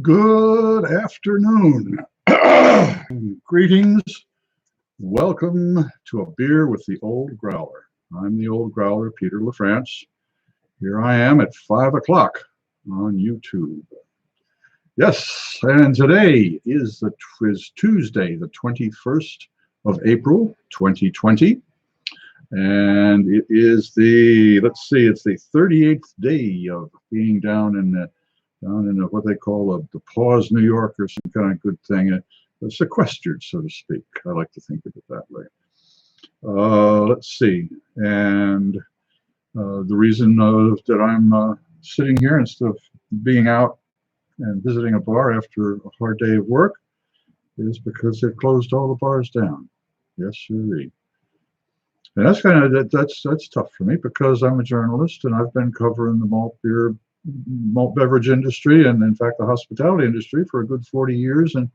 Good afternoon. Greetings. Welcome to a beer with the Old Growler. I'm the Old Growler, Peter LaFrance. Here I am at 5 o'clock on YouTube. Yes, and today is Tuesday, the 21st of April, 2020. And it is it's the 38th day of being down in what they call the Paws, New York, or some kind of good thing, sequestered, so to speak. I like to think of it that way. Let's see, and the reason that I'm sitting here instead of being out and visiting a bar after a hard day of work is because they've closed all the bars down. Yes, sir. And that's tough for me because I'm a journalist and I've been covering the malt beverage industry and in fact the hospitality industry for a good 40 years, and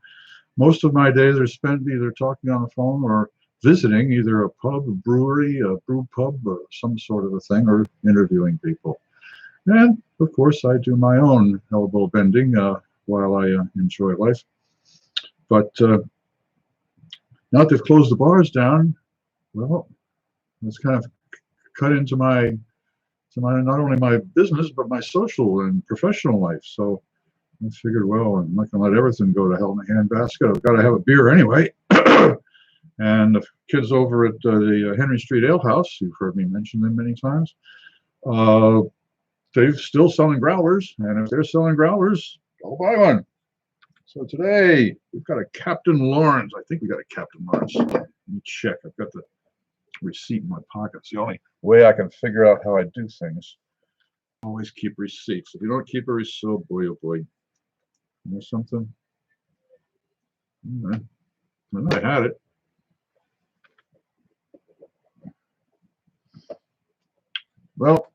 most of my days are spent either talking on the phone or visiting either a pub, a brewery, a brew pub, or some sort of a thing, or interviewing people. And of course I do my own elbow bending while I enjoy life. But now that they've closed the bars down, well, it's kind of cut into not only my business, but my social and professional life. So I figured, well, I'm not going to let everything go to hell in a handbasket. I've got to have a beer anyway. And the kids over at the Henry Street Ale House, you've heard me mention them many times, they're still selling growlers. And if they're selling growlers, I'll buy one. So today we've got a Captain Lawrence. I think we got a Captain Lawrence. Let me check. I've got the receipt in my pocket. It's the only way I can figure out how I do things. Always keep receipts. If you don't keep a receipt, oh boy, you know something? I had it. Well,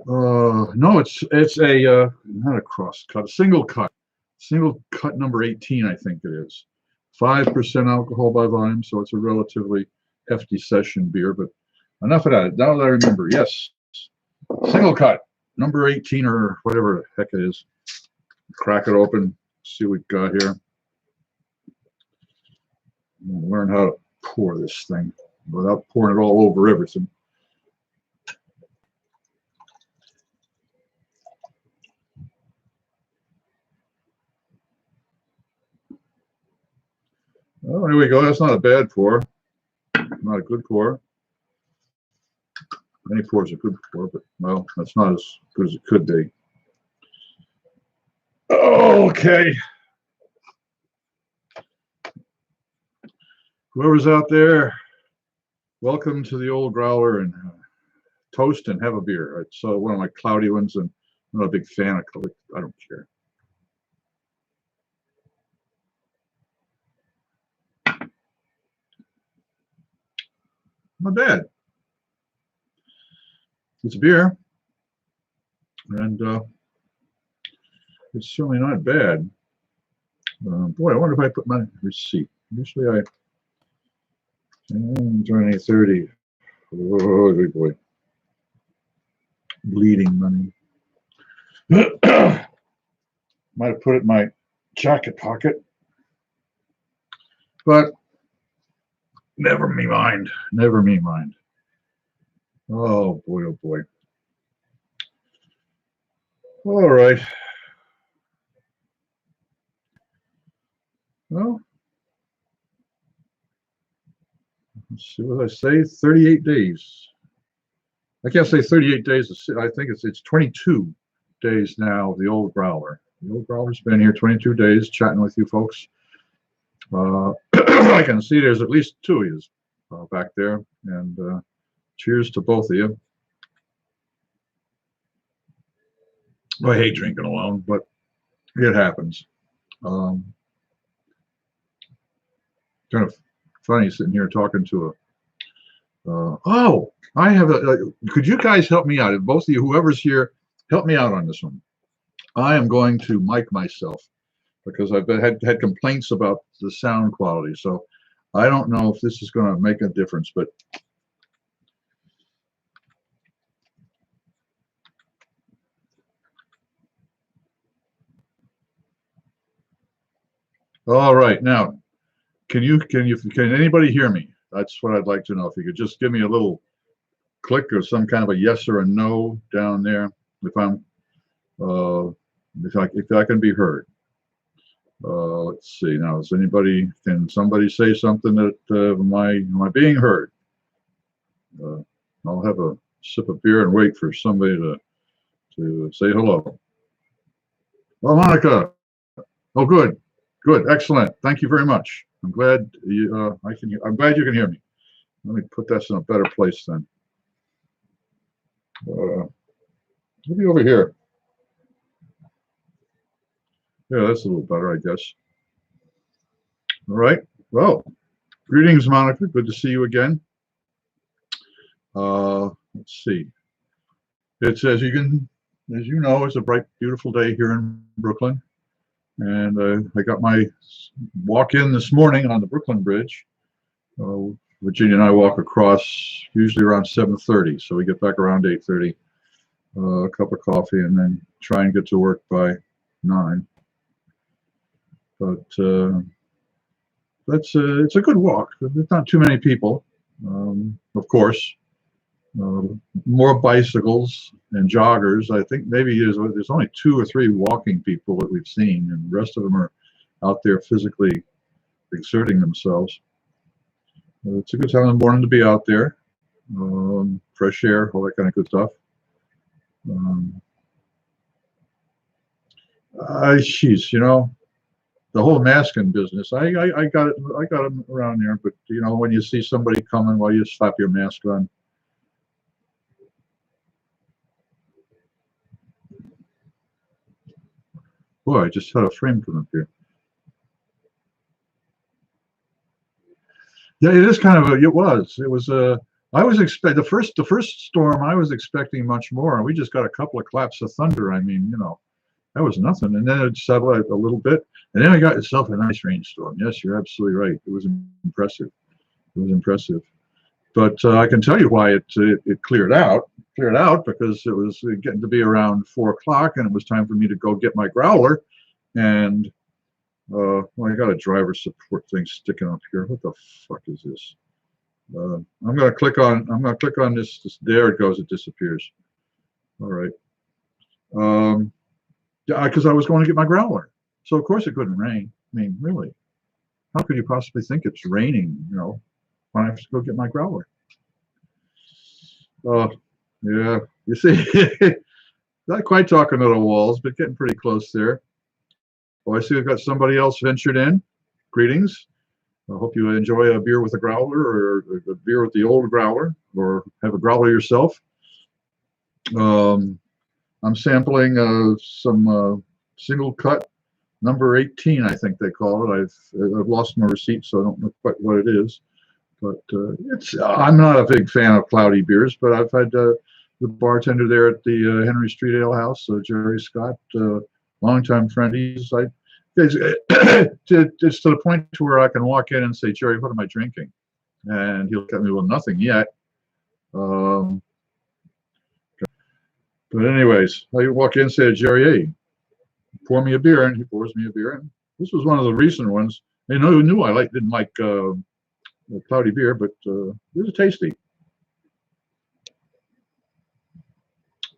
no, it's a not a cross cut, a single cut number 18, I think it is. 5% alcohol by volume, so it's a relatively hefty session beer, but enough of that. Now that I remember, yes, single cut, number 18 or whatever the heck it is. Crack it open, see what we've got here. Learn how to pour this thing without pouring it all over everything. Oh, here we go. That's not a bad pour. Not a good pour. Any pours are good pour, but well, that's not as good as it could be. Okay. Whoever's out there, welcome to the Old Growler, and toast and have a beer. It's one of my cloudy ones, and I'm not a big fan of color. I don't care. Not bad. It's a beer, and it's certainly not bad. Boy, I wonder if I put my receipt. Usually I. 2030. Oh, good boy. Bleeding money. Might have put it in my jacket pocket, but never me mind. Never me mind. Oh boy, oh boy. All right. Well, let's see what I say. 38 days. I can't say 38 days. I think it's 22 days now. The Old Growler. The Old Growler's been here 22 days, chatting with you folks. I can see there's at least two of you back there, and cheers to both of you. I hate drinking alone, but it happens. Kind of funny sitting here talking to a. Oh, I have a. Could you guys help me out? If both of you, whoever's here, help me out on this one. I am going to mic myself because I've had complaints about the sound quality. So I don't know if this is going to make a difference, but All right, now can anybody hear me? That's what I'd like to know. If you could just give me a little click or some kind of a yes or a no down there, if I'm uh, if I can be heard. Let's see now. Can somebody say something that am I being heard? Uh, I'll have a sip of beer and wait for somebody to say hello. Oh, Monica. Oh, good, good, excellent. Thank you very much. I'm glad I'm glad you can hear me. Let me put this in a better place then. Maybe over here. Yeah, that's a little better, I guess. All right. Well, greetings, Monica. Good to see you again. Let's see. It's as you know, it's a bright, beautiful day here in Brooklyn, and I got my walk in this morning on the Brooklyn Bridge. Virginia and I walk across usually around 7:30, so we get back around 8:30. A cup of coffee, and then try and get to work by 9. But it's a good walk. There's not too many people, of course. More bicycles and joggers. I think maybe there's only 2 or 3 walking people that we've seen, and the rest of them are out there physically exerting themselves. It's a good time in the morning to be out there. Fresh air, all that kind of good stuff. Geez, the whole masking business. I got it. I got them around there, but when you see somebody coming, while you slap your mask on. Boy, I just had a frame come up here. Yeah, it is kind of a. It was. It was a. I was expect the first storm. I was expecting much more, and we just got a couple of claps of thunder. I mean, that was nothing, and then it settled out a little bit, and then I got itself a nice rainstorm. Yes, you're absolutely right. It was impressive. It was impressive. But I can tell you why it cleared out. Cleared out because it was getting to be around 4 o'clock, and it was time for me to go get my growler. And well, I got a driver support thing sticking up here. What the fuck is this? I'm gonna click on this. There it goes. It disappears. All right. Yeah, because I was going to get my growler, so of course it couldn't rain. I mean, really, how could you possibly think it's raining? When I have to go get my growler. Yeah, you see, not quite talking to the walls, but getting pretty close there. Oh, I see we've got somebody else ventured in. Greetings. I hope you enjoy a beer with a growler, or a beer with the old growler, or have a growler yourself. I'm sampling some single cut number 18, I think they call it. I've lost my receipt, so I don't know quite what it is. But I'm not a big fan of cloudy beers, but I've had the bartender there at the Henry Street Ale House, Jerry Scott, longtime friend. It's to the point to where I can walk in and say, Jerry, what am I drinking? And he'll look at me, well, nothing yet. But anyways, I walk in and say, Jerry, hey, pour me a beer, and he pours me a beer. And this was one of the recent ones. I knew I didn't like cloudy beer, but it was tasty.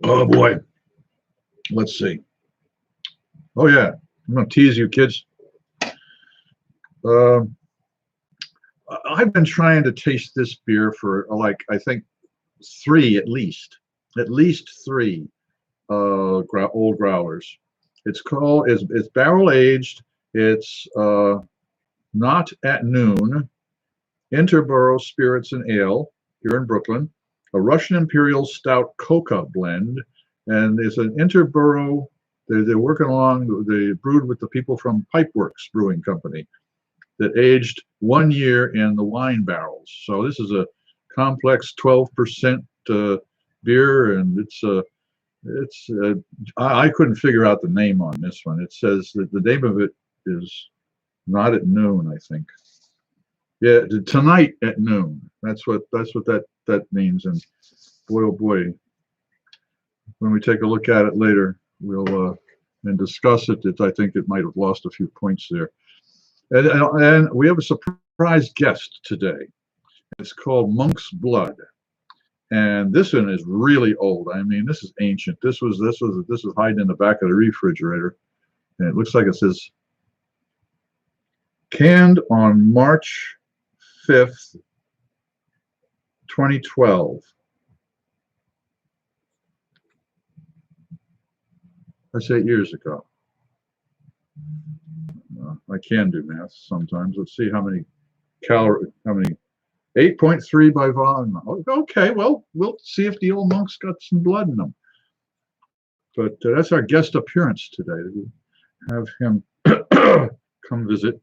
Oh boy, let's see. Oh yeah, I'm gonna tease you kids. I've been trying to taste this beer for I think 3 at least 3 old growlers. It's barrel aged. It's not at noon. Interboro Spirits and Ale here in Brooklyn, a Russian Imperial Stout Coca blend, and it's an Interboro. They're working along. They brewed with the people from Pipeworks Brewing Company that aged 1 year in the wine barrels. So this is a complex 12% beer, and I couldn't figure out the name on this one. It says that the name of it is not at noon, I think. Yeah, tonight at noon. That's what that means. And boy, oh boy, when we take a look at it later, we'll and discuss it. I think it might have lost a few points there. And we have a surprise guest today. It's called Monk's Blood. And this one is really old. I mean, this is ancient. This was hiding in the back of the refrigerator. And it looks like it says canned on March 5th, 2012. That's 8 years ago. I can do math sometimes. Let's see how many 8.3 by volume. Okay, well, we'll see if the old monk's got some blood in them. But that's our guest appearance today. We have him come visit.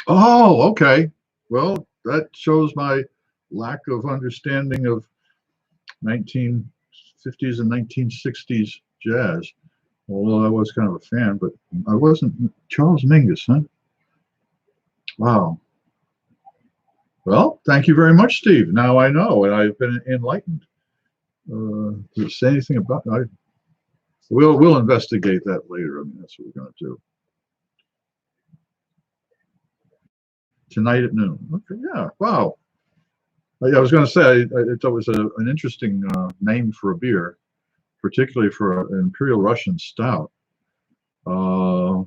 Oh, okay. Well, that shows my lack of understanding of 1950s and 1960s jazz. Although I was kind of a fan, but I wasn't. Charles Mingus, huh? Wow. Well, thank you very much, Steve. Now I know, and I've been enlightened. To say anything about it, we'll investigate that later. I mean, that's what we're going to do. Tonight at noon. Okay, yeah, wow. I was going to say, I thought it was an interesting name for a beer, particularly for an Imperial Russian Stout. That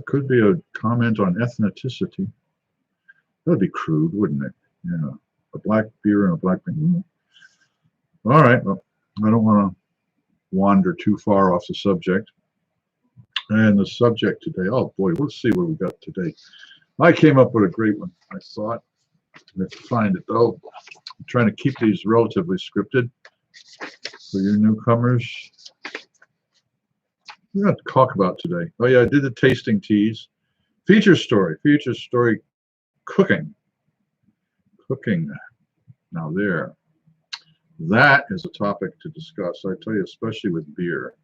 could be a comment on ethnicity. That'd be crude, wouldn't it? Yeah, a black beer and a black beer. All right, well, I don't want to wander too far off the subject. And the subject today, oh boy, let's see what we got today. I came up with a great one, I thought. Let's find it though. I'm trying to keep these relatively scripted for you newcomers. We're going to talk about today. Oh yeah, I did the tasting teas. Feature story, cooking. Cooking. Now there. That is a topic to discuss, I tell you, especially with beer.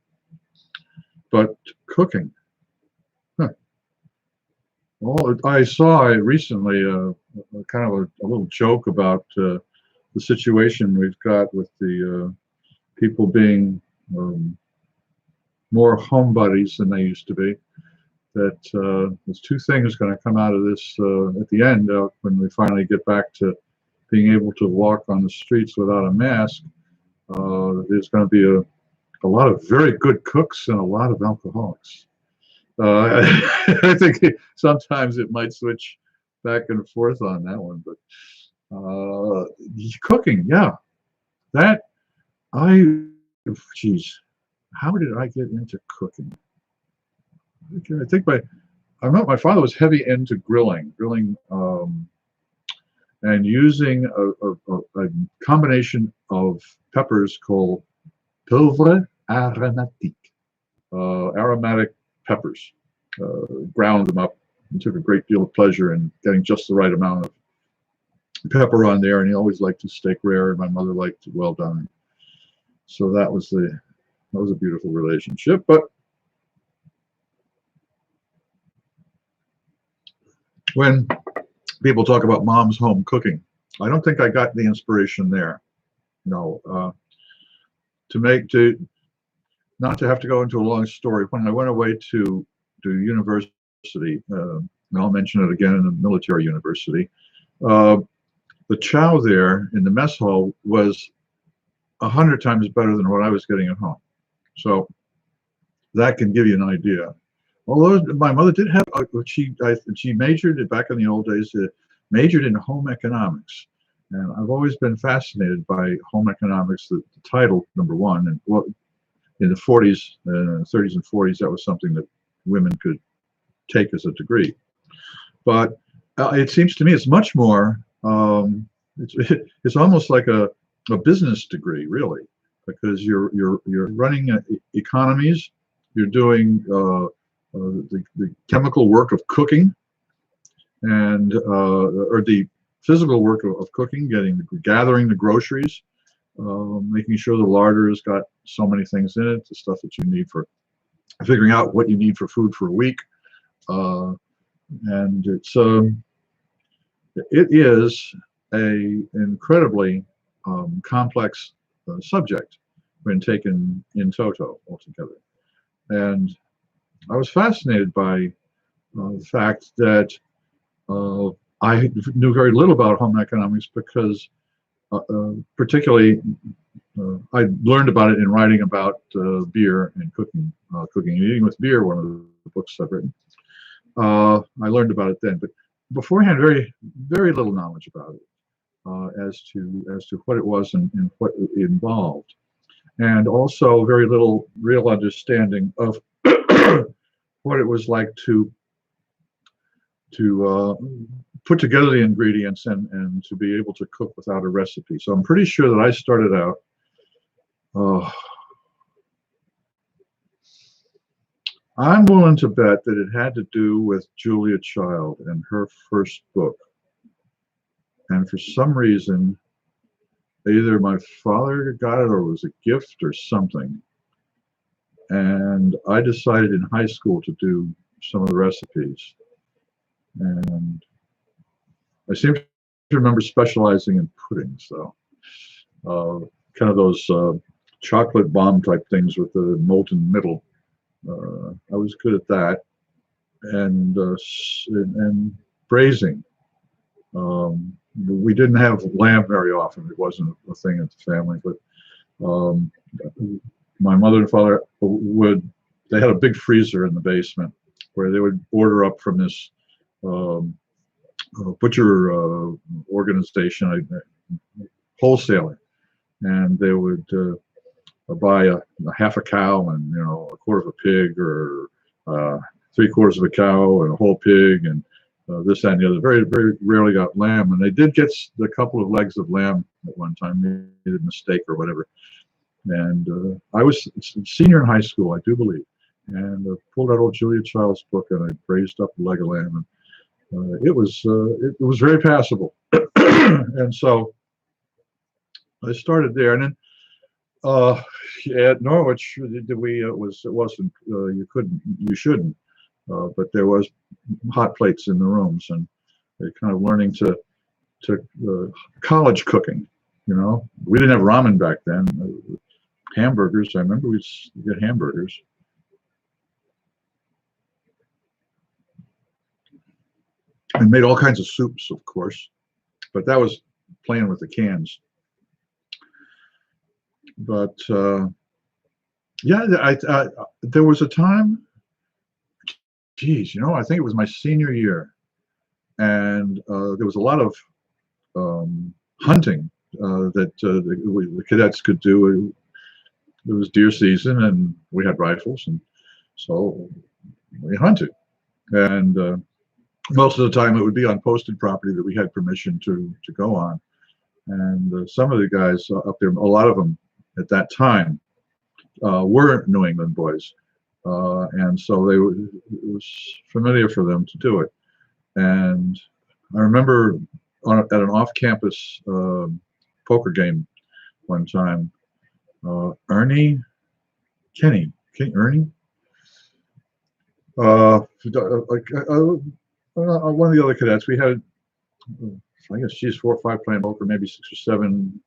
But cooking. Huh. Well, I saw recently kind of a little joke about the situation we've got with the people being more homebodies than they used to be. That there's two things going to come out of this at the end when we finally get back to being able to walk on the streets without a mask. There's going to be a lot of very good cooks and a lot of alcoholics. I think sometimes it might switch back and forth on that one, but cooking, yeah, geez, how did I get into cooking? I think my father was heavy into grilling, and using a combination of peppers called poivre aromatique, aromatic peppers. Ground them up and took a great deal of pleasure in getting just the right amount of pepper on there. And he always liked his steak rare, and my mother liked it well done. So that was a beautiful relationship. But when people talk about mom's home cooking, I don't think I got the inspiration there. No, not to have to go into a long story. When I went away to university, and I'll mention it again in a military university, the chow there in the mess hall was 100 times better than what I was getting at home. So that can give you an idea. Although my mother did have, she majored back in the old days, majored in home economics. And I've always been fascinated by home economics, the title, number one. And what in the 40s, 30s and 40s, that was something that women could take as a degree. But it seems to me it's much more, it's almost like a business degree, really, because you're running economies, you're doing the chemical work of cooking, and or the physical work of cooking, gathering the groceries, making sure the larder has got so many things in it, the stuff that you need for figuring out what you need for food for a week, and it is a incredibly complex subject when taken in toto altogether. And I was fascinated by the fact that I knew very little about home economics because particularly I learned about it in writing about beer and cooking and eating with beer, one of the books I've written. I learned about it then, but beforehand, very little knowledge about it as to what it was and what it involved, and also very little real understanding of what it was like to put together the ingredients and to be able to cook without a recipe. So I'm pretty sure that I started out. I'm willing to bet that it had to do with Julia Child and her first book. And for some reason, either my father got it or it was a gift or something. And I decided in high school to do some of the recipes. And I seem to remember specializing in puddings, though. Kind of those chocolate bomb type things with the molten middle. I was good at that, and braising. We didn't have lamb very often. It wasn't a thing in the family, but my mother and father they had a big freezer in the basement where they would order up from this butcher organization, wholesaler, and they would buy a half a cow and a quarter of a pig, or 3/4 of a cow and a whole pig, and this, that, and the other. Very rarely got lamb, and they did get a couple of legs of lamb at one time. They made a mistake or whatever. And I was a senior in high school, I do believe, and pulled out old Julia Child's book and I braised up a leg of lamb, and it was very passable. And so I started there, and then at Norwich, you shouldn't, but there was hot plates in the rooms, and kind of learning to college cooking. We didn't have ramen back then. Hamburgers, I remember we'd get hamburgers. And made all kinds of soups, of course, but that was playing with the cans. But yeah, there was a time, geez, I think it was my senior year, and there was a lot of hunting that the cadets could do. It was deer season, and we had rifles, and so we hunted. And most of the time, it would be on posted property that we had permission to go on. And some of the guys up there, a lot of them at that time, were New England boys, and so it was familiar for them to do it. And I remember at an off-campus poker game one time, Ernie, Kenny, Ernie, one of the other cadets, we had, I guess, 4 or 5 playing poker, maybe 6 or 7,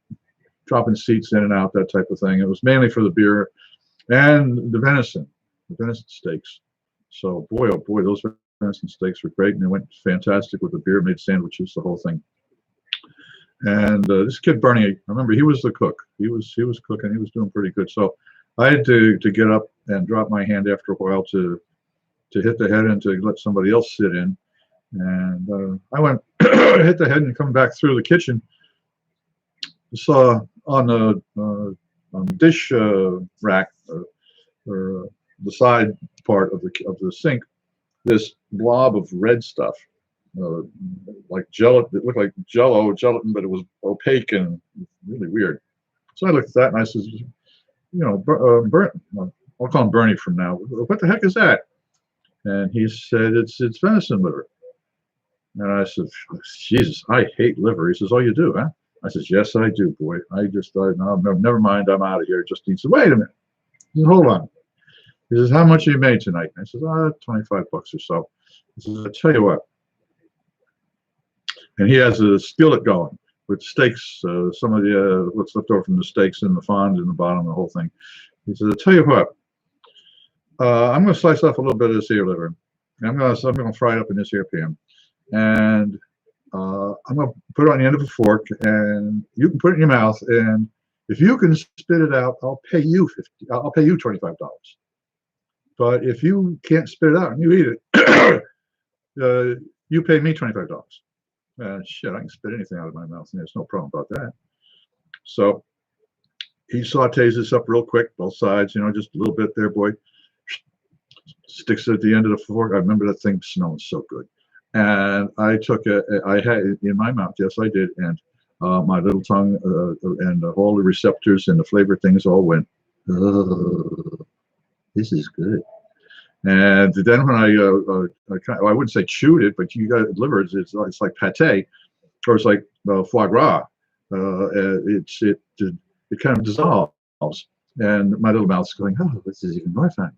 dropping seats in and out, that type of thing. It was mainly for the beer and the venison steaks. So boy, oh boy, those venison steaks were great, and they went fantastic with the beer, made sandwiches, the whole thing. And this kid Bernie, I remember he was the cook. He was cooking. He was doing pretty good. So I had to get up and drop my hand after a while to hit the head and to let somebody else sit in. And I went hit the head and come back through the kitchen. Saw on the dish rack or the side part of the sink this blob of red stuff. Like gelatin. It looked like gelatin, but it was opaque and really weird. So I looked at that and I said, I'll call him Bernie from now. What the heck is that? And he said, it's venison liver. And I said, Jesus, I hate liver. He says, oh, you do, huh? I says, yes, I do, boy. I just thought, no, never mind, I'm out of here. Just he said, wait a minute. He said, hold on. He says, how much you made tonight? And I said, $25 or so. He says, I tell you what. And he has a skillet going. with steaks, some of the what's left over from the steaks in the fond in the bottom of the whole thing. He said, "I'll tell you what, I'm going to slice off a little bit of this here liver. I'm going to fry it up in this here pan, and I'm going to put it on the end of a fork, and you can put it in your mouth, and if you can spit it out, I'll pay you $25. But if you can't spit it out and you eat it, you pay me $25. Shit, I can spit anything out of my mouth, and there's no problem about that." So he sautés this up real quick, both sides, just a little bit there, boy. Sticks it at the end of the fork. I remember that thing smelling so good. And I took it, I had it in my mouth, yes, I did. And my little tongue and all the receptors and the flavor things all went, this is good. And then when I wouldn't say chewed it, but you got liver, it's like pate, or it's like foie gras. It kind of dissolves. And my little mouth's going, oh, this is even more fun.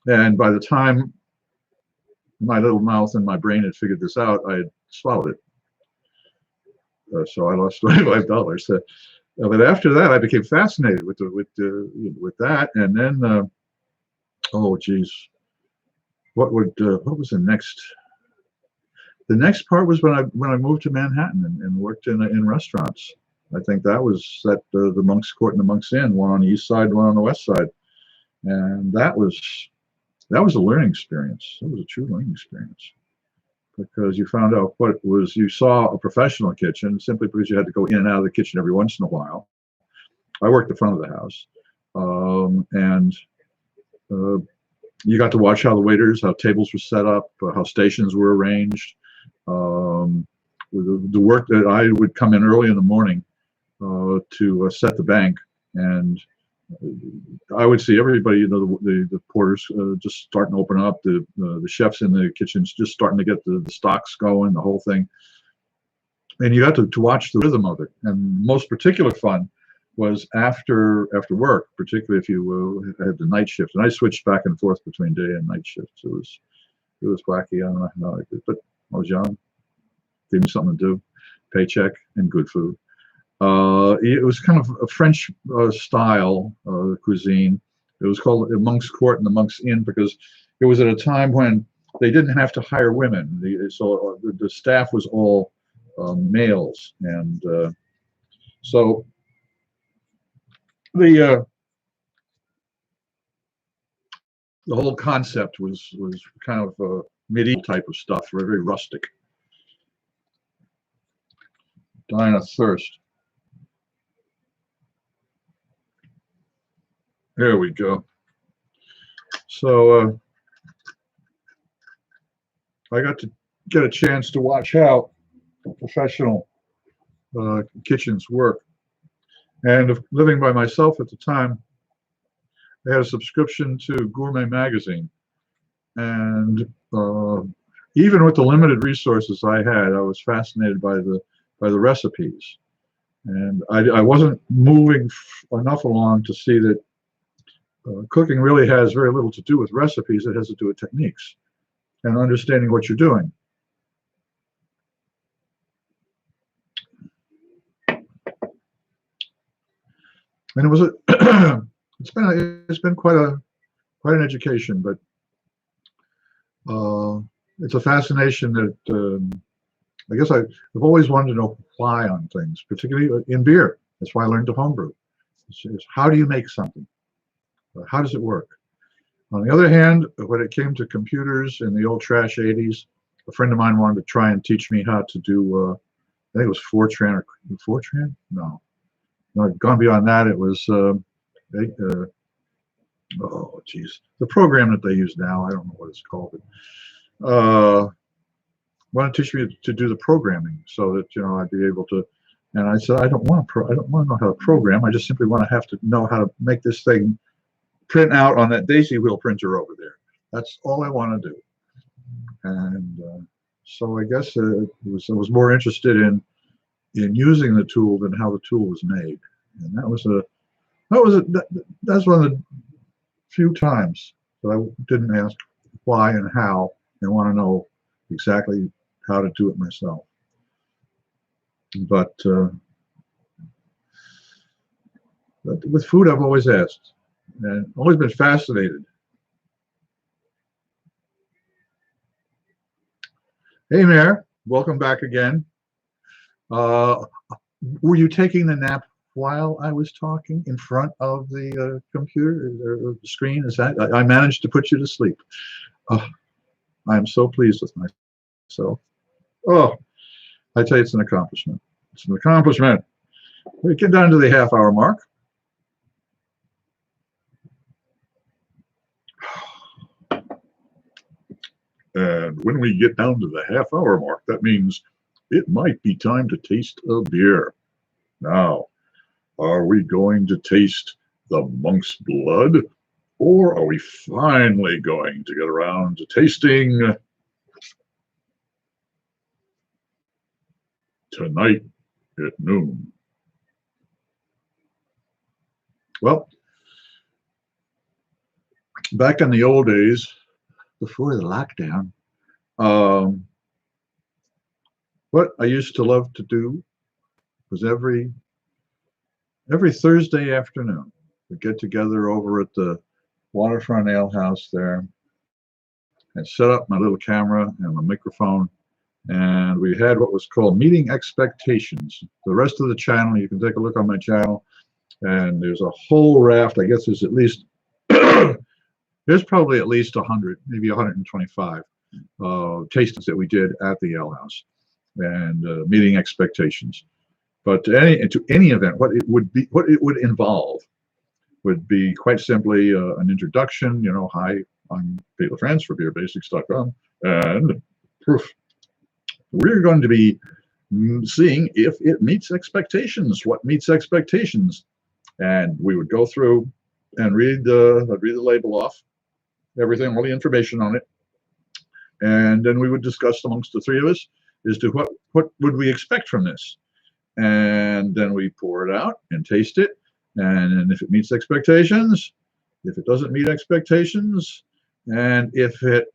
And by the time my little mouth and my brain had figured this out, I had swallowed it. So I lost $25. But after that, I became fascinated with that. And then, oh geez, what was the next? The next part was when I moved to Manhattan and worked in restaurants. I think that was at the Monk's Court and the Monk's Inn, one on the east side, one on the west side, and that was a learning experience. It was a true learning experience because you found out what it was. You saw a professional kitchen simply because you had to go in and out of the kitchen every once in a while. I worked the front of the house, and you got to watch how the waiters, how tables were set up, how stations were arranged. The work that I would come in early in the morning to set the bank, and I would see everybody, the porters just starting to open up, the chefs in the kitchens just starting to get the stocks going, the whole thing. And you got to watch the rhythm of it. And most particular fun was after work, particularly if you had the night shift. And I switched back and forth between day and night shifts. It was wacky. I don't know how I did, but I was young. Gave me something to do, paycheck, and good food. It was kind of a French style cuisine. It was called the Monk's Court and the Monk's Inn because it was at a time when they didn't have to hire women. So the staff was all males, and so the whole concept was kind of a medieval type of stuff, very rustic. Dying of thirst. There we go. So I got to get a chance to watch how professional kitchens work. And living by myself at the time, I had a subscription to Gourmet Magazine. And even with the limited resources I had, I was fascinated by the recipes. And I wasn't moving enough along to see that cooking really has very little to do with recipes. It has to do with techniques and understanding what you're doing. And it was it's been quite an education, but it's a fascination that I guess I've always wanted to know why on things, particularly in beer. That's why I learned to homebrew. It's how do you make something? How does it work? On the other hand, when it came to computers in the old trash 80s, a friend of mine wanted to try and teach me how to do, I think it was Fortran or Fortran? No, I've gone beyond that. It was, oh, geez, the program that they use now. I don't know what it's called. But, wanted to teach me to do the programming so that I'd be able to. And I said, I don't want to know how to program. I just simply want to have to know how to make this thing print out on that daisy wheel printer over there. That's all I want to do. And so I guess I was more interested in using the tool than how the tool was made. And that's one of the few times that I didn't ask why and how and want to know exactly how to do it myself. But with food, I've always asked and always been fascinated. Hey, Mayor, welcome back again. Were you taking the nap while I was talking in front of the computer or the screen? Is that I managed to put you to sleep? I'm so pleased with myself. Oh, I tell you, it's an accomplishment. It's an accomplishment. We get down to the half-hour mark. And when we get down to the half-hour mark, that means it might be time to taste a beer. Now, are we going to taste the monk's blood? Or are we finally going to get around to tasting Tonight at Noon? Well, back in the old days, before the lockdown, what I used to love to do was every Thursday afternoon, we'd get together over at the Waterfront Ale House there and set up my little camera and my microphone, and we had what was called Meeting Expectations. The rest of the channel, you can take a look on my channel, and there's a whole raft. I guess there's at least there's probably at least 100, maybe 125 tastings that we did at the Ale House and meeting expectations. But to any event, what it would involve would be quite simply an introduction. Hi, I'm Pete LaFrance for BeerBasics.com, and we're going to be seeing if it meets expectations. What meets expectations? And we would go through and I'd read the label off, everything, all the information on it, and then we would discuss amongst the three of us as to what would we expect from this, and then we pour it out and taste it, and if it meets expectations, if it doesn't meet expectations, and if it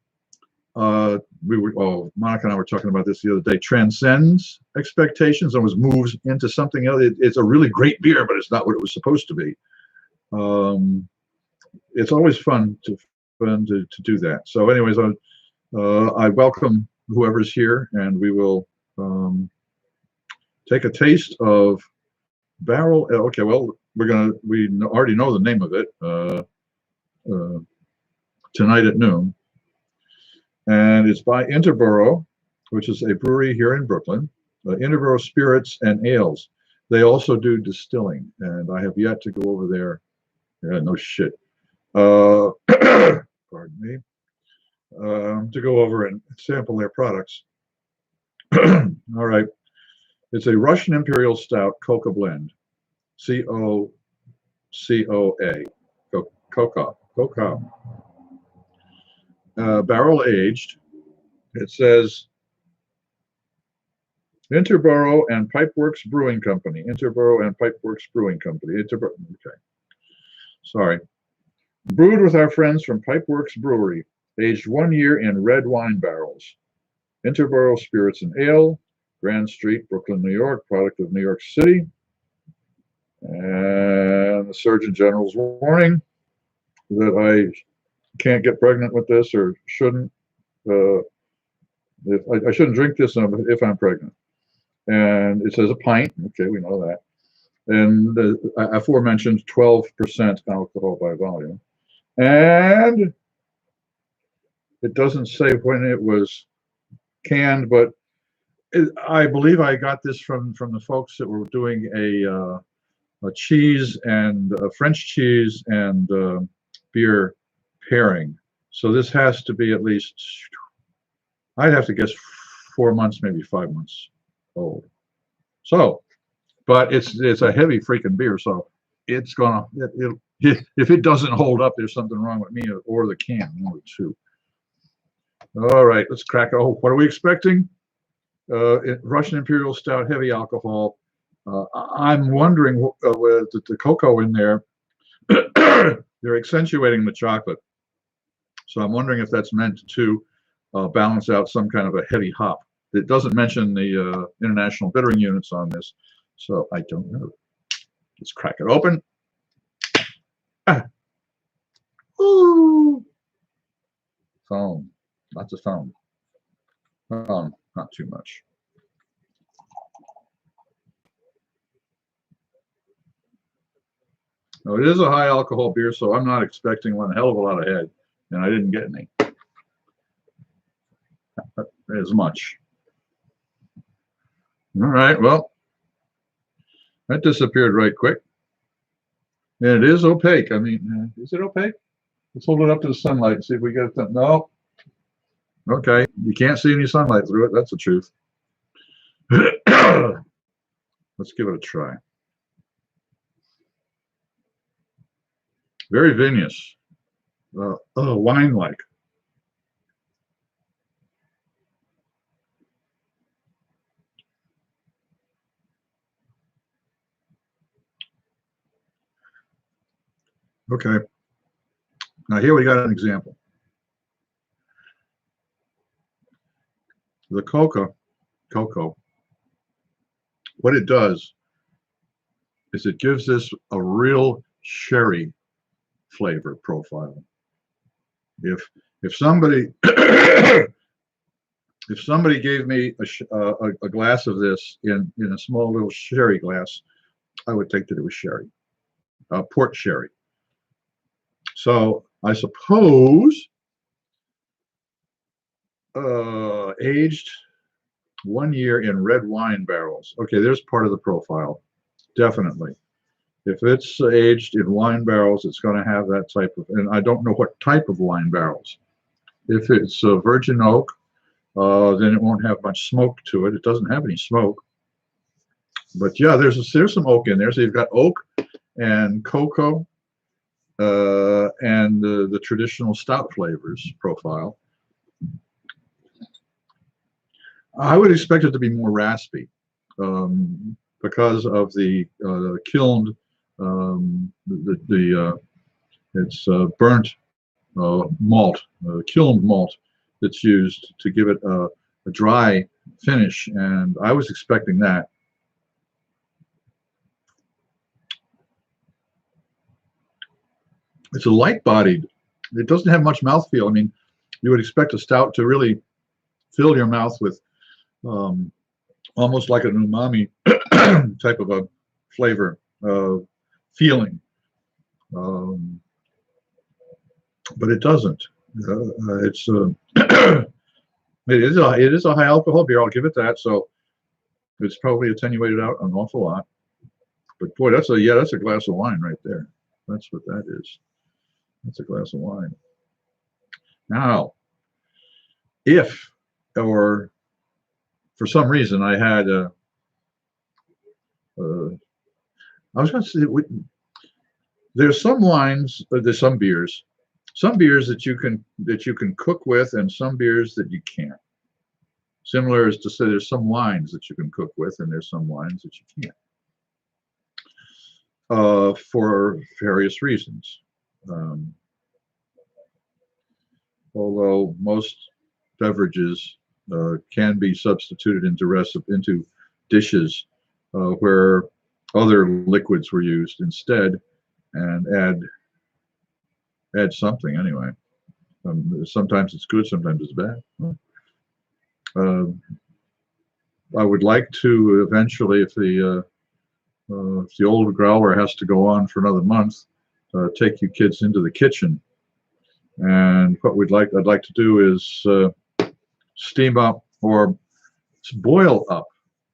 Monica and I were talking about this the other day, transcends expectations, almost moves into something else. It's a really great beer, but it's not what it was supposed to be. It's always fun to do that. So anyways, I welcome whoever's here, and we will take a taste of Barrel. Okay, well, we already know the name of it, Tonight at Noon, and it's by Interboro, which is a brewery here in Brooklyn. Interboro Spirits and Ales. They also do distilling, and I have yet to go over there. Yeah, no shit. Pardon me. To go over and sample their products. All right. It's a Russian Imperial Stout Coca blend. C-O-C-O-A. Coca. Barrel aged. It says Interboro and Pipeworks Brewing Company. Interboro and Pipeworks Brewing Company. Okay. Sorry. Brewed with our friends from Pipeworks Brewery. Aged 1 year in red wine barrels. Interboro Spirits and Ale. Grand Street, Brooklyn, New York. Product of New York City. And the Surgeon General's warning that I can't get pregnant with this, or shouldn't. I shouldn't drink this if I'm pregnant. And it says a pint. Okay, we know that. And aforementioned 12% alcohol by volume. And it doesn't say when it was canned, but I believe I got this from the folks that were doing a cheese and French cheese and beer pairing. So this has to be at least, I'd have to guess 4 months, maybe 5 months old. So, but it's a heavy freaking beer, so it's gonna, if it doesn't hold up, there's something wrong with me or the can, one or two. All right, let's crack it. Oh, what are we expecting? Russian Imperial Stout, heavy alcohol. I'm wondering with the cocoa in there, they're accentuating the chocolate. So I'm wondering if that's meant to balance out some kind of a heavy hop. it doesn't mention the international bittering units on this, so I don't know. Let's crack it open. Ah. Ooh. Foam, lots of foam. Not too much. Now, it is a high alcohol beer, so I'm not expecting one hell of a lot of head, and I didn't get any. As much. All right, well, that disappeared right quick. And it is opaque. I mean, is it opaque? Let's hold it up to the sunlight and see if we get it. No. Okay, you can't see any sunlight through it. That's the truth. Let's give it a try. Very vinous. Wine-like. Okay. Now here we got an example. The cocoa, what it does is it gives this a real sherry flavor profile. If somebody if somebody gave me a glass of this in a small little sherry glass, I would think that it was sherry, port sherry. So I suppose aged 1 year in red wine barrels. Okay, there's part of the profile, definitely. If it's aged in wine barrels, it's going to have that type of, and I don't know what type of wine barrels. If it's virgin oak, then it won't have much smoke to it. It doesn't have any smoke. But yeah, there's some oak in there. So you've got oak and cocoa and the traditional stout flavors profile. I would expect it to be more raspy because of the kilned, it's burnt malt, kilned malt that's used to give it a dry finish, and I was expecting that. It's a light-bodied. It doesn't have much mouthfeel. I mean, you would expect a stout to really fill your mouth with almost like an umami type of a flavor feeling, but it doesn't. It's it is a high alcohol beer. I'll give it that. So it's probably attenuated out an awful lot. But boy, that's a glass of wine right there. That's what that is. That's a glass of wine. Now, if or for some reason I had I was going to say there's some wines, there's some beers that you can cook with, and some beers that you can't. Similar as to say there's some wines that you can cook with, and there's some wines that you can't, for various reasons. Although most beverages can be substituted into dishes where other liquids were used instead, and add something anyway. Sometimes it's good, sometimes it's bad. I would like to eventually, if the Old Growler has to go on for another month, take you kids into the kitchen. And what I'd like to do is steam up or boil up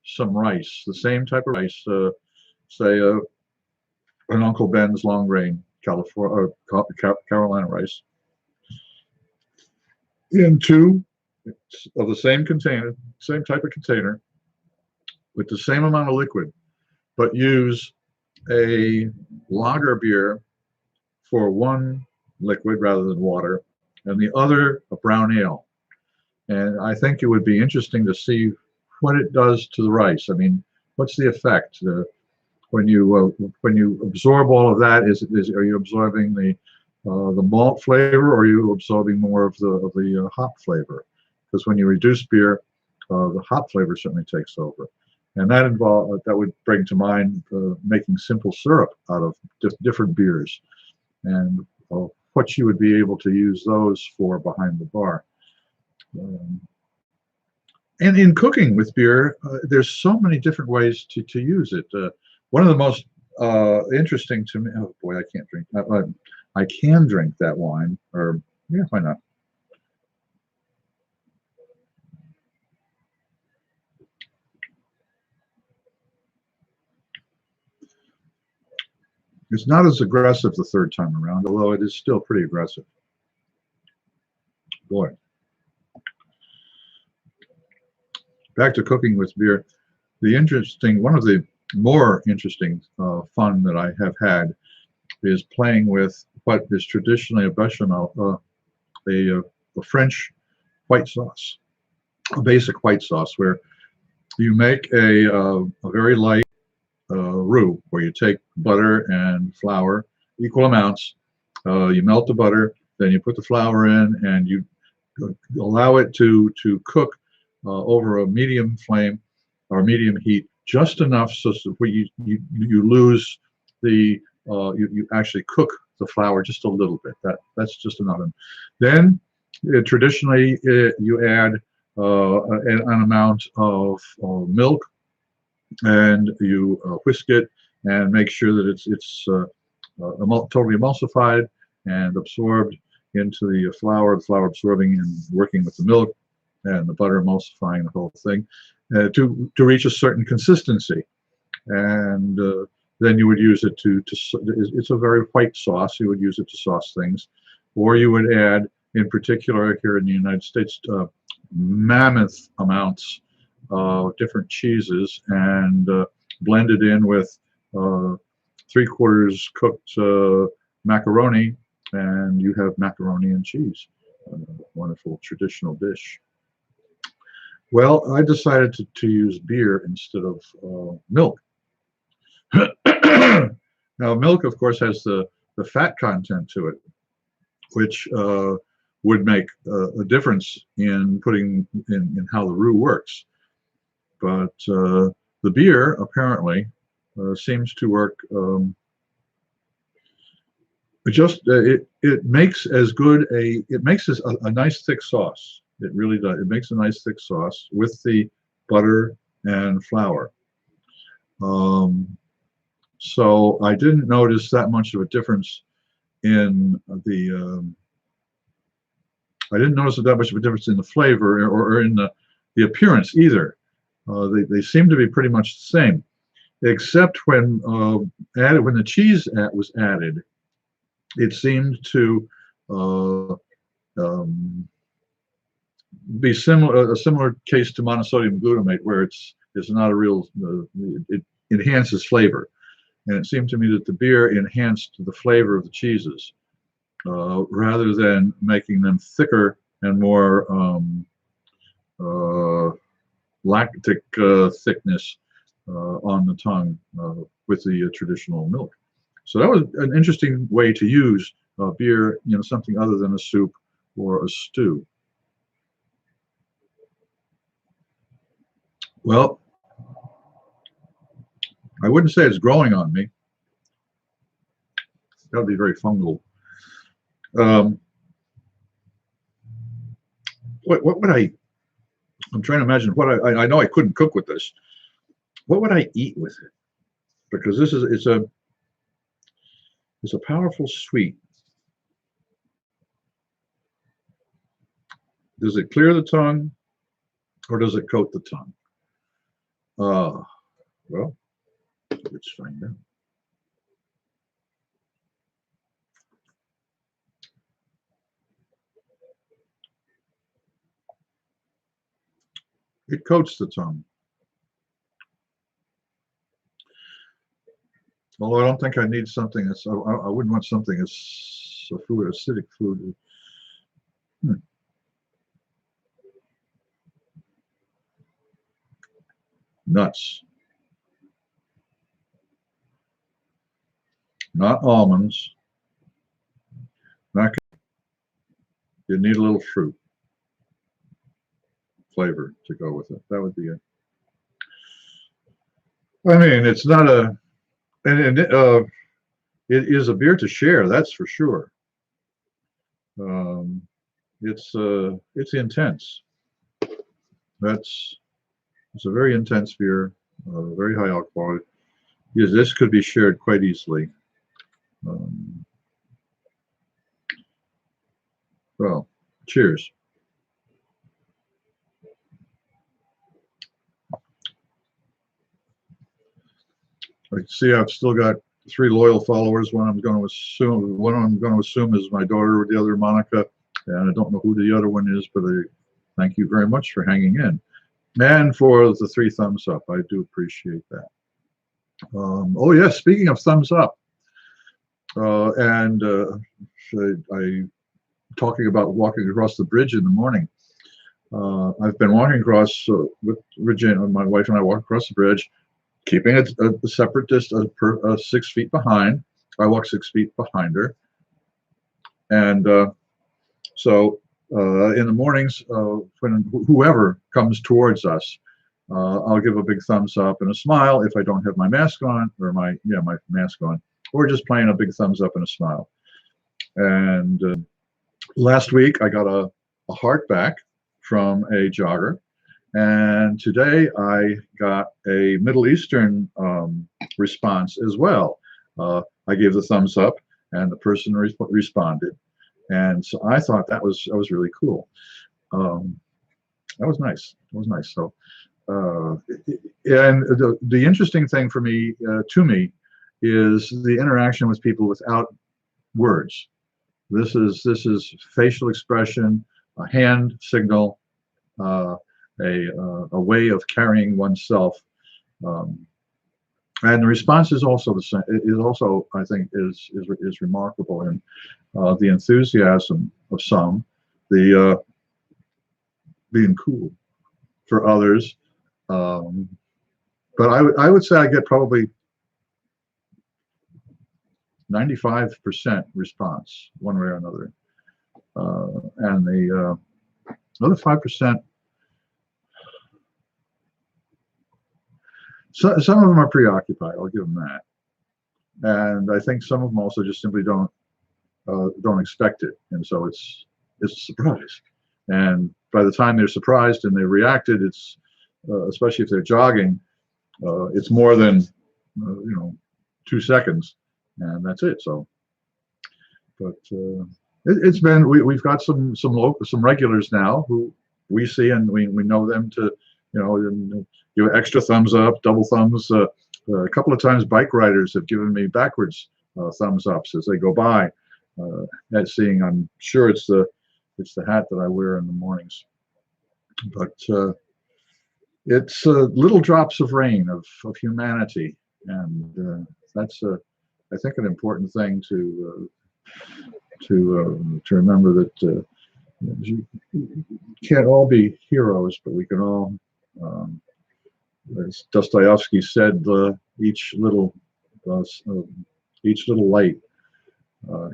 some rice, the same type of rice, say an Uncle Ben's long grain Carolina rice, into of the same container, same type of container, with the same amount of liquid, but use a lager beer for one liquid rather than water, and the other a brown ale. And I think it would be interesting to see what it does to the rice. I mean, what's the effect when you absorb all of that? Are you absorbing the malt flavor, or are you absorbing more of the hop flavor? Because when you reduce beer, the hop flavor certainly takes over. And that would bring to mind making simple syrup out of different beers, and what you would be able to use those for behind the bar. And in cooking with beer, there's so many different ways to use it. One of the most interesting to me, oh boy, I can't drink that. I can drink that wine, or yeah, why not? It's not as aggressive the third time around, although it is still pretty aggressive. Boy. Back to cooking with beer. One of the more interesting fun that I have had is playing with what is traditionally a bechamel, a French white sauce, a basic white sauce, where you make a very light roux, where you take butter and flour, equal amounts. You melt the butter, then you put the flour in, and you allow it to cook over a medium flame or medium heat, just enough so that you lose the you actually cook the flour just a little bit. That's just enough. Then traditionally you add an amount of milk, and you whisk it and make sure that it's totally emulsified and absorbed into the flour absorbing and working with the milk, and the butter emulsifying the whole thing to reach a certain consistency. And then you would use it it's a very white sauce. You would use it to sauce things, or you would add, in particular here in the United States, mammoth amounts of different cheeses, and blend it in with 3/4 cooked macaroni, and you have macaroni and cheese, a wonderful traditional dish. Well, I decided to use beer instead of milk. Now, milk, of course, has the fat content to it, which would make a difference in putting in how the roux works. But the beer apparently seems to work. It makes a nice thick sauce. It really does. It makes a nice thick sauce with the butter and flour. So I didn't notice that much of a difference in the. I didn't notice that much of a difference in the flavor or in the appearance either. They seem to be pretty much the same, except when the cheese was added, it seemed to be a similar case to monosodium glutamate, where it's not a real it enhances flavor, and it seemed to me that the beer enhanced the flavor of the cheeses rather than making them thicker and more lactic thickness on the tongue with the traditional milk. So that was an interesting way to use beer, something other than a soup or a stew. Well, I wouldn't say it's growing on me. That would be very fungal. What would I'm trying to imagine what I know I couldn't cook with this. What would I eat with it? Because it's a powerful sweet. Does it clear the tongue, or does it coat the tongue? Well, let's find out. It coats the tongue. Although I don't think I need something that's, I wouldn't want something that's a food, acidic food. Nuts. Not almonds. You need a little fruit. flavor to go with it. That would be it. I mean, it's not a, and it is a beer to share, that's for sure. Um, it's intense. It's a very intense beer, very high alcohol. Yes, this could be shared quite easily. Um, well, cheers. I see I've still got 3 loyal followers. One I'm going to assume is my daughter, the other Monica, and I don't know who the other one is, but I thank you very much for hanging in. And for the 3 thumbs up, I do appreciate that. Oh yes, speaking of thumbs up, and I talking about walking across the bridge in the morning. I've been walking across with Regina, my wife and I walk across the bridge, keeping it a separate distance, 6 feet behind. I walk 6 feet behind her, and so in the mornings, when whoever comes towards us, I'll give a big thumbs up and a smile if I don't have my mask on, or my mask on, or just plain a big thumbs up and a smile. And last week I got a heart back from a jogger, and today I got a Middle Eastern response as well. I gave the thumbs up, and the person responded, and so I thought that was really cool. That was nice. That was nice. So, and the interesting thing for me, to me, is the interaction with people without words. This is facial expression, a hand signal, a way of carrying oneself, and the response is also the same. It is also, I think, is remarkable, and the enthusiasm of some, the being cool for others. But I would say I get probably 95% response one way or another, and the other 5%. So, some of them are preoccupied. I'll give them that, and I think some of them also just simply don't expect it, and so it's a surprise. And by the time they're surprised and they reacted, it's especially if they're jogging, it's more than 2 seconds, and that's it. So, but it's been we've got some regulars now who we see, and we know them to give extra thumbs up, double thumbs. A couple of times bike riders have given me backwards thumbs ups as they go by. Seeing, I'm sure it's the hat that I wear in the mornings, but it's little drops of rain of humanity, and that's I think an important thing to remember, that you can't all be heroes, but we can all, as Dostoevsky said, each little light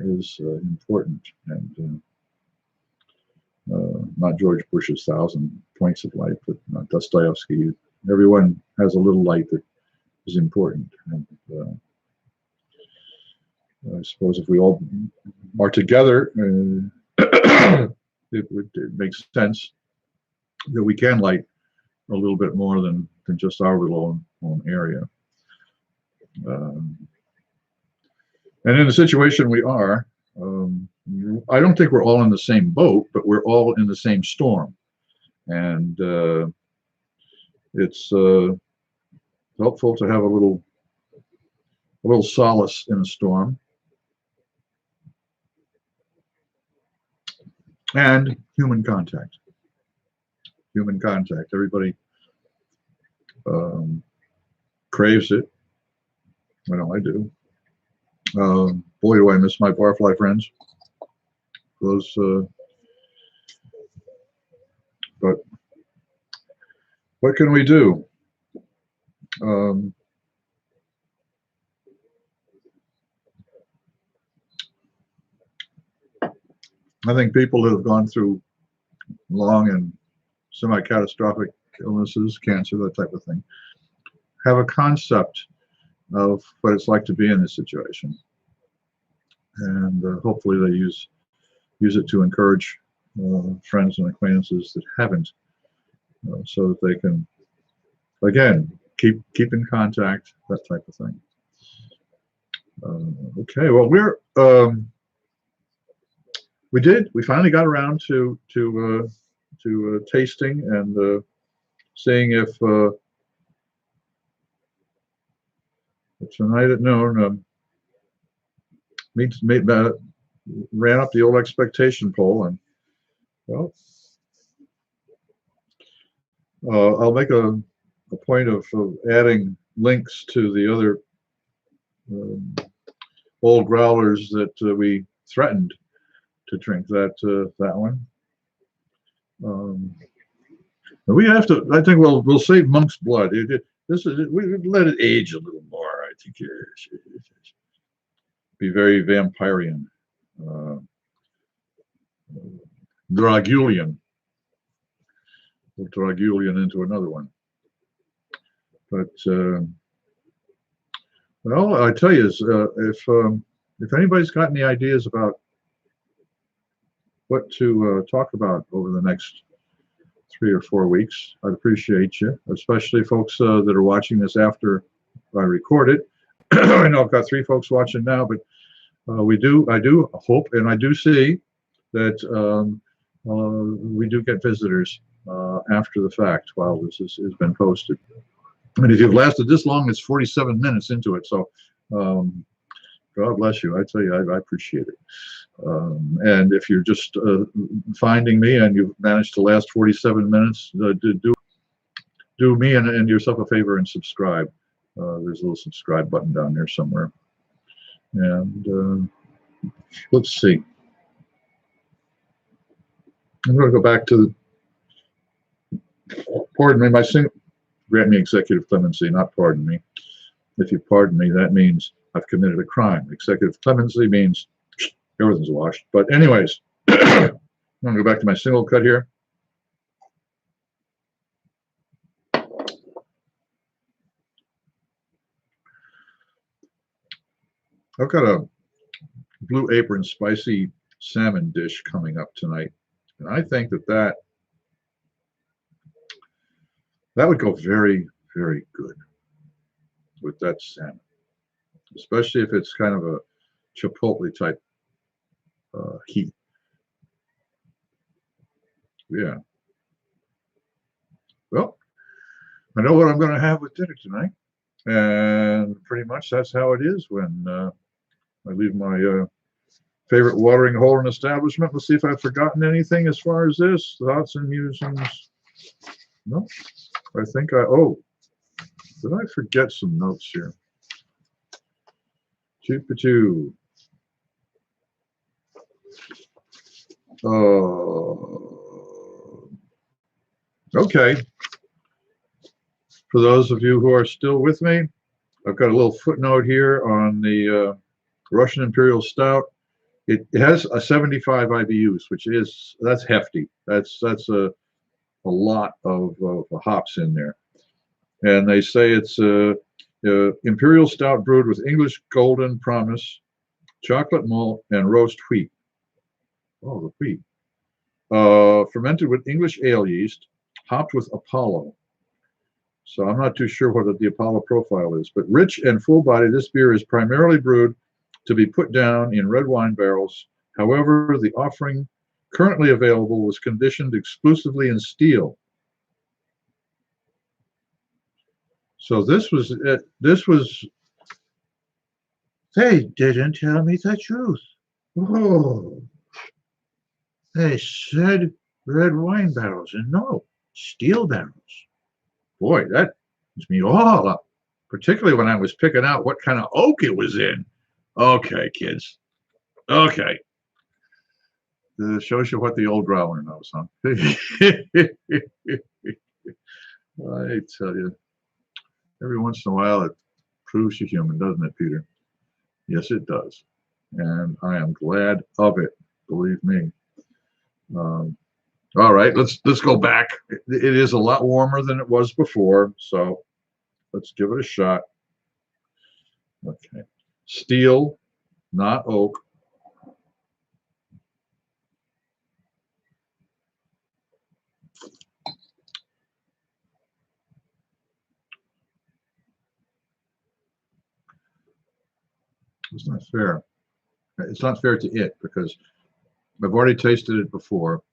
is important, and not George Bush's 1,000 points of light, but Dostoevsky. Everyone has a little light that is important, and I suppose if we all are together, it makes sense that we can light a little bit more than just our little own area. And in the situation we are, I don't think we're all in the same boat, but we're all in the same storm, and it's helpful to have a little solace in a storm. And human contact. Human contact. Everybody craves it. I know I do. Boy, do I miss my barfly friends. Those, but what can we do? I think people have gone through long and semi-catastrophic illnesses, cancer, that type of thing, have a concept of what it's like to be in this situation, and hopefully they use it to encourage friends and acquaintances that haven't, so that they can, again, keep in contact, that type of thing. Okay, well, we finally got around to tasting and seeing if tonight at noon ran up the old expectation poll, and well, I'll make a point of adding links to the other old growlers that we threatened to drink that one. We have to. I think we'll save Monk's Blood. We let it age a little more. I think it be very vampirian, Dragulian. We'll Dragulian into another one. But well, I tell you, if anybody's got any ideas about what to talk about over the next 3 or 4 weeks, I'd appreciate you, especially folks that are watching this after I record it. I know I've got 3 folks watching now, but I do hope, and I do see that we do get visitors after the fact while this has been posted. And if you've lasted this long, it's 47 minutes into it. So God bless you. I tell you, I appreciate it. And if you're just finding me and you've managed to last 47 minutes, do me and yourself a favor and subscribe. There's a little subscribe button down there somewhere. And let's see. I'm going to go back to, pardon me, grant me executive clemency, not pardon me. If you pardon me, that means I've committed a crime. Executive clemency means everything's washed. But anyways, I'm going to go back to my single cut here. I've got a Blue Apron spicy salmon dish coming up tonight. And I think that would go very, very good with that salmon, especially if it's kind of a chipotle type heat. Yeah. Well, I know what I'm going to have with dinner tonight, and pretty much that's how it is when I leave my favorite watering hole in establishment. Let's see if I've forgotten anything as far as this. Thoughts and musings. No, I think did I forget some notes here? Choo-pa-choo. Okay. For those of you who are still with me, I've got a little footnote here on the Russian Imperial Stout. It has a 75 IBUs, that's hefty. That's a lot of hops in there. And they say it's Imperial Stout brewed with English Golden Promise, chocolate malt, and roast wheat. Oh, the wheat. Fermented with English ale yeast, hopped with Apollo. So I'm not too sure what the Apollo profile is, but rich and full body, this beer is primarily brewed to be put down in red wine barrels. However, the offering currently available was conditioned exclusively in steel. So this was, they didn't tell me the truth. Oh, they said red wine barrels, and no, steel barrels. Boy, that gives me all up, particularly when I was picking out what kind of oak it was in. Okay, kids. Okay. This shows you what the old growler knows, huh? I tell you, every once in a while it proves you human, doesn't it, Peter? Yes, it does. And I am glad of it, believe me. All right, let's go back. It is a lot warmer than it was before, so let's give it a shot. Okay, steel, not oak. It's not fair. It's not fair to it because I've already tasted it before.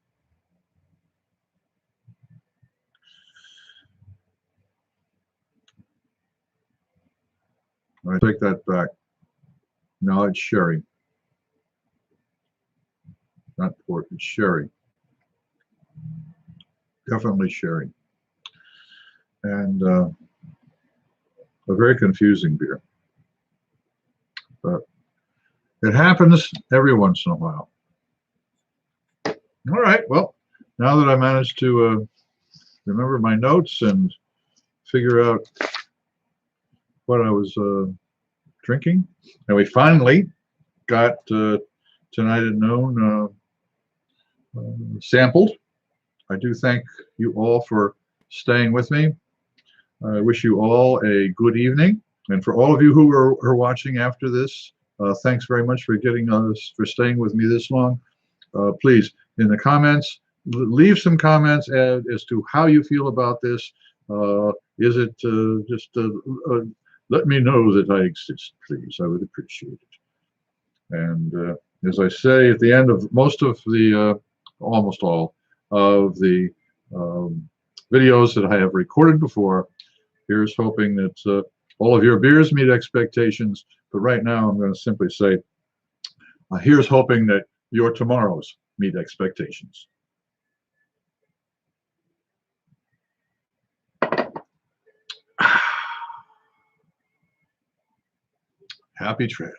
I take that back. No, it's sherry, not port. It's sherry. Definitely sherry. And a very confusing beer. But it happens every once in a while. All right. Well, now that I managed to remember my notes and figure out what I was drinking, and we finally got tonight at noon sampled. I do thank you all for staying with me. I wish you all a good evening. And for all of you who are watching after this, thanks very much for for staying with me this long. Please, in the comments, leave some comments as to how you feel about this. Is it just let me know that I exist, please. I would appreciate it. And as I say at the end of most of the, almost all of the videos that I have recorded before, here's hoping that all of your beers meet expectations. But right now, I'm going to simply say, here's hoping that your tomorrows meet expectations. Happy trails.